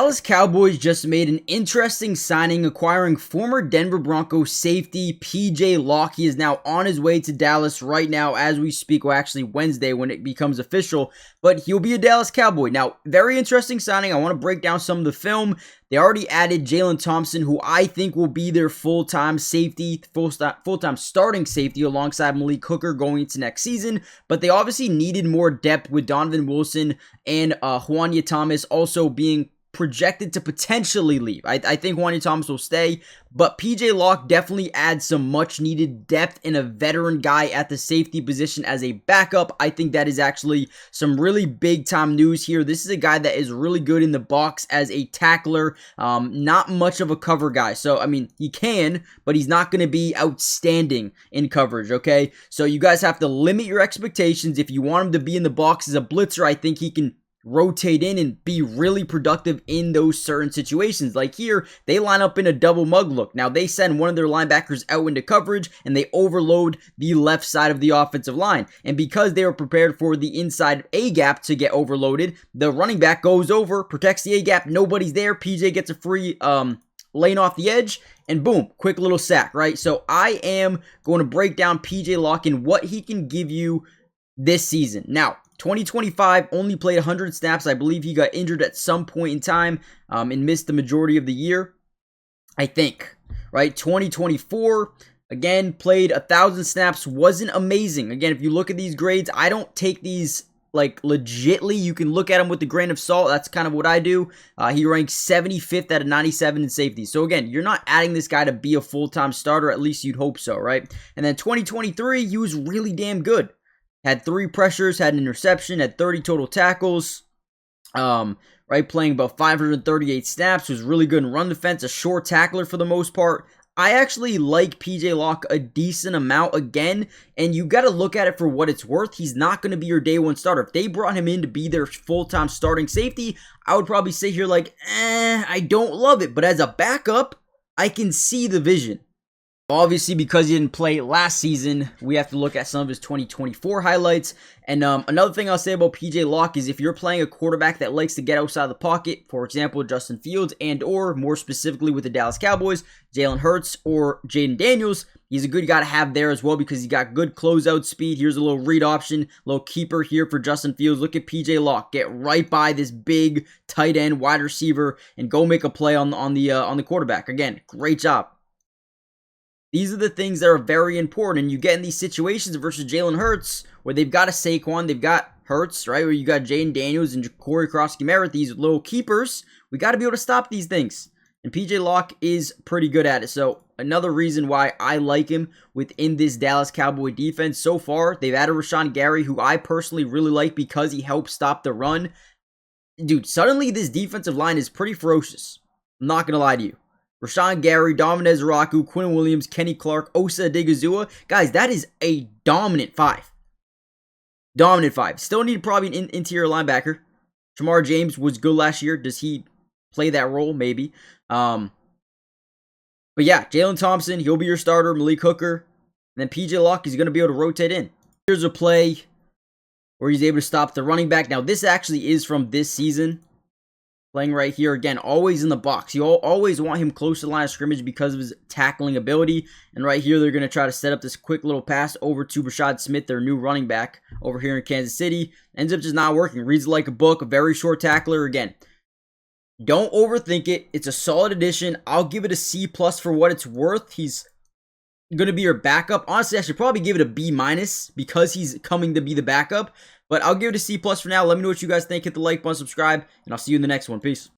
Dallas Cowboys just made an interesting signing, acquiring former Denver Broncos safety PJ Locke. He is now on his way to Dallas right now as we speak, or actually Wednesday when it becomes official, but he'll be a Dallas Cowboy. Now, very interesting signing. I want to break down some of the film. They already added Jalen Thompson, who I think will be their full-time safety, full-time starting safety alongside Malik Hooker going into next season, but they obviously needed more depth with Donovan Wilson and Juanya Thomas also being projected to potentially leave. I think Juanya Thomas will stay, but PJ Locke definitely adds some much needed depth in a veteran guy at the safety position as a backup. I think that is actually some really big time news here. This is a guy that is really good in the box as a tackler, not much of a cover guy. So, I mean, he can, but he's not going to be outstanding in coverage, okay? So you guys have to limit your expectations. If you want him to be in the box as a blitzer, I think he can rotate in and be really productive in those certain situations. Like here, they line up in a double mug look. Now, they send one of their linebackers out into coverage, and they overload the left side of the offensive line. And because they were prepared for the inside A-gap to get overloaded, the running back goes over, protects the A-gap, nobody's there, PJ gets a free lane off the edge, and boom, quick little sack, right? So I am going to break down PJ Locke and what he can give you this season. Now, 2025 only played 100 snaps. I believe he got injured at some point in time and missed the majority of the year, I think, right? 2024, again, played 1,000 snaps, wasn't amazing. Again, if you look at these grades, I don't take these like legitly. You can look at them with a grain of salt. That's kind of what I do. He ranks 75th out of 97 in safety. So again, you're not adding this guy to be a full-time starter. At least you'd hope so, right? And then 2023, he was really damn good. Had 3 pressures, had an interception, had 30 total tackles, right, playing about 538 snaps, was really good in run defense, a short tackler for the most part. I actually like PJ Locke a decent amount again, and you got to look at it for what it's worth. He's not going to be your day one starter. If they brought him in to be their full-time starting safety, I would probably sit here like, I don't love it. But as a backup, I can see the vision. Obviously, because he didn't play last season, we have to look at some of his 2024 highlights. And another thing I'll say about PJ Locke is if you're playing a quarterback that likes to get outside the pocket, for example, Justin Fields and or more specifically with the Dallas Cowboys, Jalen Hurts or Jaden Daniels, he's a good guy to have there as well because he got good closeout speed. Here's a little read option, little keeper here for Justin Fields. Look at PJ Locke. Get right by this big tight end wide receiver and go make a play on the quarterback. Again, great job. These are the things that are very important, and you get in these situations versus Jalen Hurts, where they've got a Saquon, they've got Hurts, right, where you got Jaden Daniels and Corey Krosky-Merritt, these little keepers. We got to be able to stop these things, and PJ Locke is pretty good at it. So another reason why I like him within this Dallas Cowboy defense so far, they've added Rashawn Gary, who I personally really like because he helps stop the run. Dude, suddenly this defensive line is pretty ferocious. I'm not going to lie to you. Rashawn Gary, Dominez Araku, Quinn Williams, Kenny Clark, Osa Odighizuwa. Guys, that is a dominant 5. Dominant 5. Still need probably an interior linebacker. Jamar James was good last year. Does he play that role? Maybe. But yeah, Jalen Thompson, he'll be your starter. Malik Hooker. And then PJ Locke is going to be able to rotate in. Here's a play where he's able to stop the running back. Now, this actually is from this season. Playing right here, again, always in the box. You always want him close to the line of scrimmage because of his tackling ability. And right here, they're going to try to set up this quick little pass over to Rashad Smith, their new running back over here in Kansas City. Ends up just not working. Reads it like a book, a very short tackler. Again, don't overthink it. It's a solid addition. I'll give it a C+ for what it's worth. He's going to be your backup. Honestly, I should probably give it a B- because he's coming to be the backup. But I'll give it a C+ for now. Let me know what you guys think. Hit the like button, subscribe, and I'll see you in the next one. Peace.